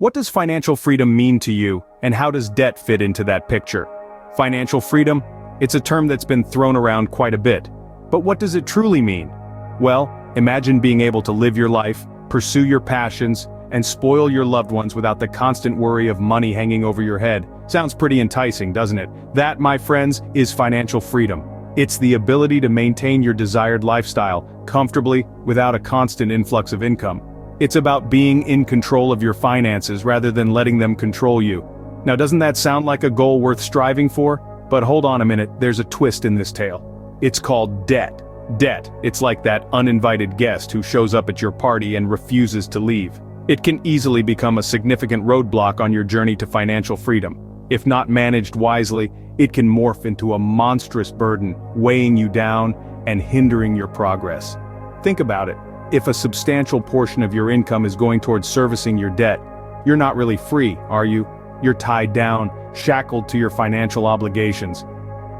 What does financial freedom mean to you, and how does debt fit into that picture? Financial freedom? It's a term that's been thrown around quite a bit. But what does it truly mean? Well, imagine being able to live your life, pursue your passions, and spoil your loved ones without the constant worry of money hanging over your head. Sounds pretty enticing, doesn't it? That, my friends, is financial freedom. It's the ability to maintain your desired lifestyle comfortably without a constant influx of income. It's about being in control of your finances rather than letting them control you. Now, doesn't that sound like a goal worth striving for? But hold on a minute, there's a twist in this tale. It's called debt. Debt, it's like that uninvited guest who shows up at your party and refuses to leave. It can easily become a significant roadblock on your journey to financial freedom. If not managed wisely, it can morph into a monstrous burden, weighing you down and hindering your progress. Think about it. If a substantial portion of your income is going towards servicing your debt, you're not really free, are you? You're tied down, shackled to your financial obligations.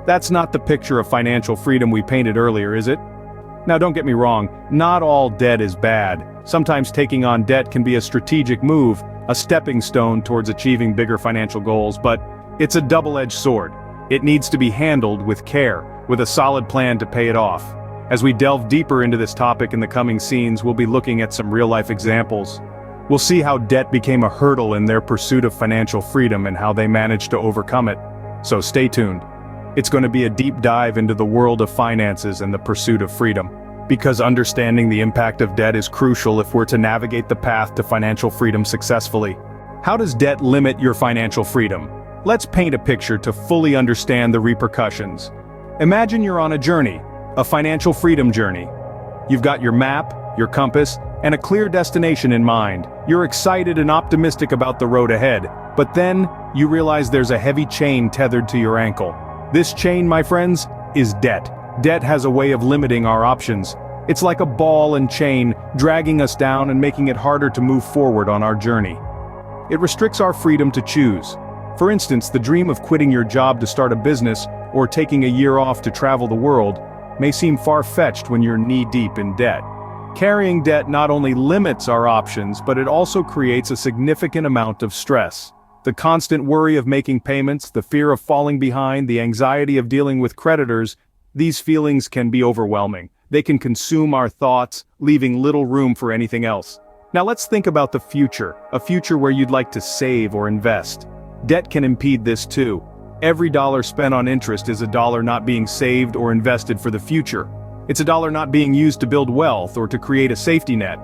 That's not the picture of financial freedom we painted earlier, is it? Now don't get me wrong, not all debt is bad. Sometimes taking on debt can be a strategic move, a stepping stone towards achieving bigger financial goals, but it's a double-edged sword. It needs to be handled with care, with a solid plan to pay it off. As we delve deeper into this topic in the coming scenes, we'll be looking at some real-life examples. We'll see how debt became a hurdle in their pursuit of financial freedom and how they managed to overcome it. So stay tuned. It's going to be a deep dive into the world of finances and the pursuit of freedom. Because understanding the impact of debt is crucial if we're to navigate the path to financial freedom successfully. How does debt limit your financial freedom? Let's paint a picture to fully understand the repercussions. Imagine you're on a journey, a financial freedom journey. You've got your map, your compass, and a clear destination in mind. You're excited and optimistic about the road ahead, but then you realize there's a heavy chain tethered to your ankle. This chain, my friends, is debt. Debt has a way of limiting our options. It's like a ball and chain, dragging us down and making it harder to move forward on our journey. It restricts our freedom to choose. For instance, the dream of quitting your job to start a business or taking a year off to travel the world may seem far-fetched when you're knee-deep in debt. Carrying debt not only limits our options, but it also creates a significant amount of stress. The constant worry of making payments, the fear of falling behind, the anxiety of dealing with creditors, these feelings can be overwhelming. They can consume our thoughts, leaving little room for anything else. Now let's think about the future, a future where you'd like to save or invest. Debt can impede this too. Every dollar spent on interest is a dollar not being saved or invested for the future. It's a dollar not being used to build wealth or to create a safety net.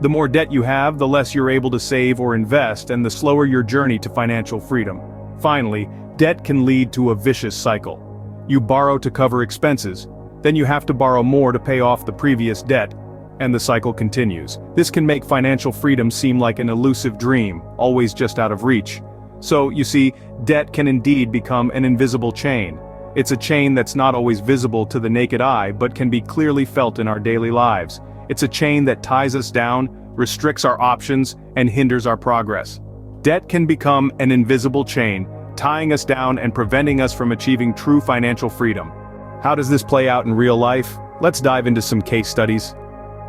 The more debt you have, the less you're able to save or invest, and the slower your journey to financial freedom. Finally, debt can lead to a vicious cycle. You borrow to cover expenses, then you have to borrow more to pay off the previous debt, and the cycle continues. This can make financial freedom seem like an elusive dream, always just out of reach. So, you see, debt can indeed become an invisible chain. It's a chain that's not always visible to the naked eye, but can be clearly felt in our daily lives. It's a chain that ties us down, restricts our options, and hinders our progress. Debt can become an invisible chain, tying us down and preventing us from achieving true financial freedom. How does this play out in real life? Let's dive into some case studies.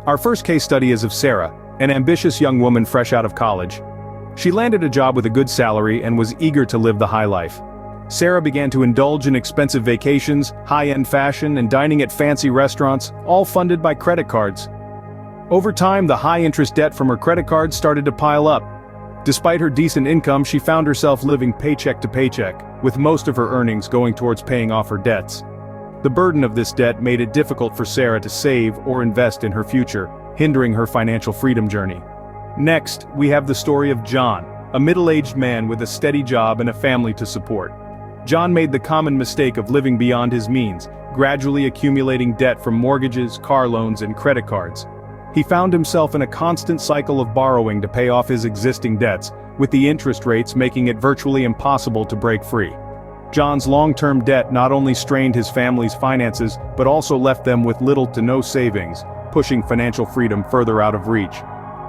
Our first case study is of Sarah, an ambitious young woman fresh out of college. She landed a job with a good salary and was eager to live the high life. Sarah began to indulge in expensive vacations, high-end fashion, and dining at fancy restaurants, all funded by credit cards. Over time, the high-interest debt from her credit cards started to pile up. Despite her decent income, she found herself living paycheck to paycheck, with most of her earnings going towards paying off her debts. The burden of this debt made it difficult for Sarah to save or invest in her future, hindering her financial freedom journey. Next, we have the story of John, a middle-aged man with a steady job and a family to support. John made the common mistake of living beyond his means, gradually accumulating debt from mortgages, car loans, and credit cards. He found himself in a constant cycle of borrowing to pay off his existing debts, with the interest rates making it virtually impossible to break free. John's long-term debt not only strained his family's finances, but also left them with little to no savings, pushing financial freedom further out of reach.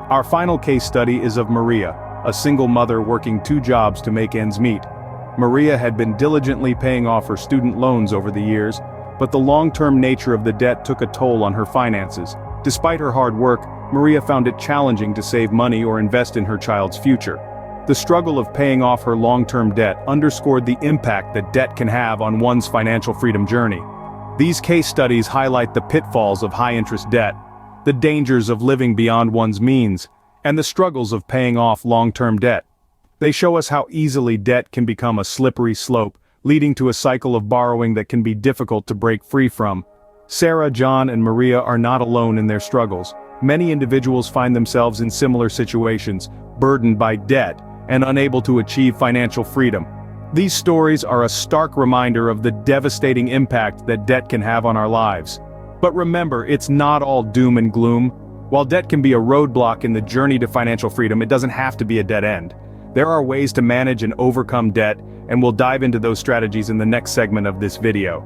Our final case study is of Maria, a single mother working 2 jobs to make ends meet. Maria had been diligently paying off her student loans over the years, but the long-term nature of the debt took a toll on her finances. Despite her hard work, Maria found it challenging to save money or invest in her child's future. The struggle of paying off her long-term debt underscored the impact that debt can have on one's financial freedom journey. These case studies highlight the pitfalls of high-interest debt, the dangers of living beyond one's means, and the struggles of paying off long-term debt. They show us how easily debt can become a slippery slope, leading to a cycle of borrowing that can be difficult to break free from. Sarah, John, and Maria are not alone in their struggles. Many individuals find themselves in similar situations, burdened by debt, and unable to achieve financial freedom. These stories are a stark reminder of the devastating impact that debt can have on our lives. But remember, it's not all doom and gloom. While debt can be a roadblock in the journey to financial freedom, it doesn't have to be a dead end. There are ways to manage and overcome debt, and we'll dive into those strategies in the next segment of this video.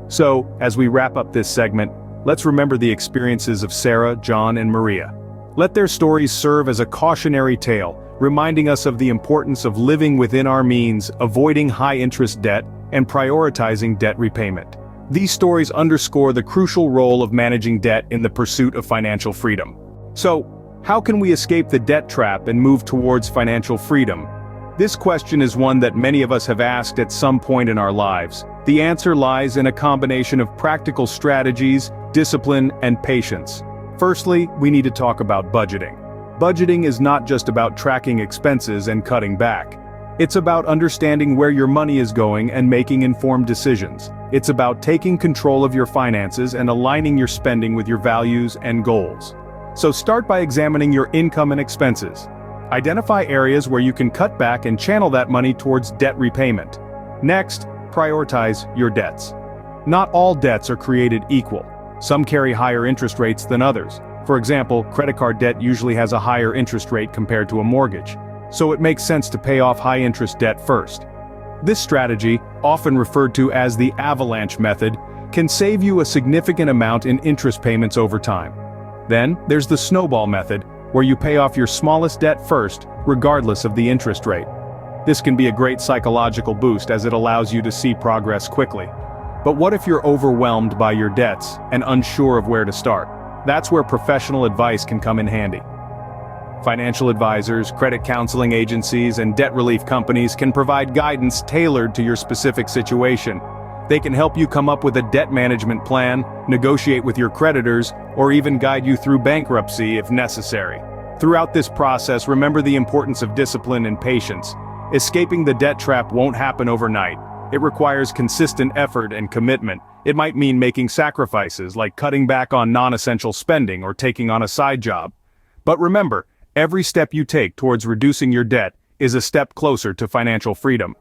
So, as we wrap up this segment, let's remember the experiences of Sarah, John, and Maria. Let their stories serve as a cautionary tale, reminding us of the importance of living within our means, avoiding high-interest debt, and prioritizing debt repayment. These stories underscore the crucial role of managing debt in the pursuit of financial freedom. So, how can we escape the debt trap and move towards financial freedom? This question is one that many of us have asked at some point in our lives. The answer lies in a combination of practical strategies, discipline, and patience. Firstly, we need to talk about budgeting. Budgeting is not just about tracking expenses and cutting back. It's about understanding where your money is going and making informed decisions. It's about taking control of your finances and aligning your spending with your values and goals. So start by examining your income and expenses. Identify areas where you can cut back and channel that money towards debt repayment. Next, prioritize your debts. Not all debts are created equal. Some carry higher interest rates than others. For example, credit card debt usually has a higher interest rate compared to a mortgage, so it makes sense to pay off high-interest debt first. This strategy, often referred to as the avalanche method, can save you a significant amount in interest payments over time. Then, there's the snowball method, where you pay off your smallest debt first, regardless of the interest rate. This can be a great psychological boost as it allows you to see progress quickly. But what if you're overwhelmed by your debts and unsure of where to start? That's where professional advice can come in handy. Financial advisors, credit counseling agencies, and debt relief companies can provide guidance tailored to your specific situation. They can help you come up with a debt management plan, negotiate with your creditors, or even guide you through bankruptcy if necessary. Throughout this process, remember the importance of discipline and patience. Escaping the debt trap won't happen overnight. It requires consistent effort and commitment. It might mean making sacrifices like cutting back on non-essential spending or taking on a side job. But remember, every step you take towards reducing your debt is a step closer to financial freedom.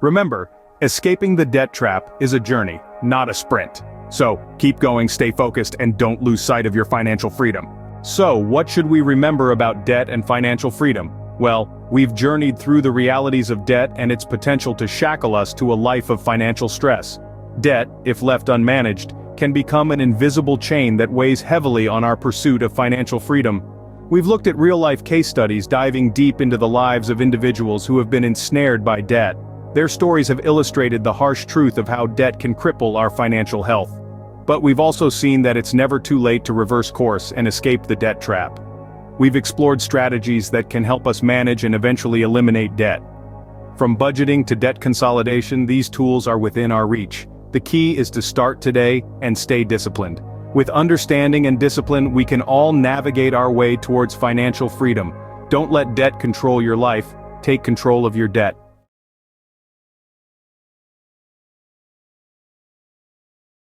Remember, escaping the debt trap is a journey, not a sprint. So, keep going, stay focused, and don't lose sight of your financial freedom. So, what should we remember about debt and financial freedom? Well, we've journeyed through the realities of debt and its potential to shackle us to a life of financial stress. Debt, if left unmanaged, can become an invisible chain that weighs heavily on our pursuit of financial freedom. We've looked at real-life case studies diving deep into the lives of individuals who have been ensnared by debt. Their stories have illustrated the harsh truth of how debt can cripple our financial health. But we've also seen that it's never too late to reverse course and escape the debt trap. We've explored strategies that can help us manage and eventually eliminate debt. From budgeting to debt consolidation, these tools are within our reach. The key is to start today and stay disciplined. With understanding and discipline, we can all navigate our way towards financial freedom. Don't let debt control your life, take control of your debt.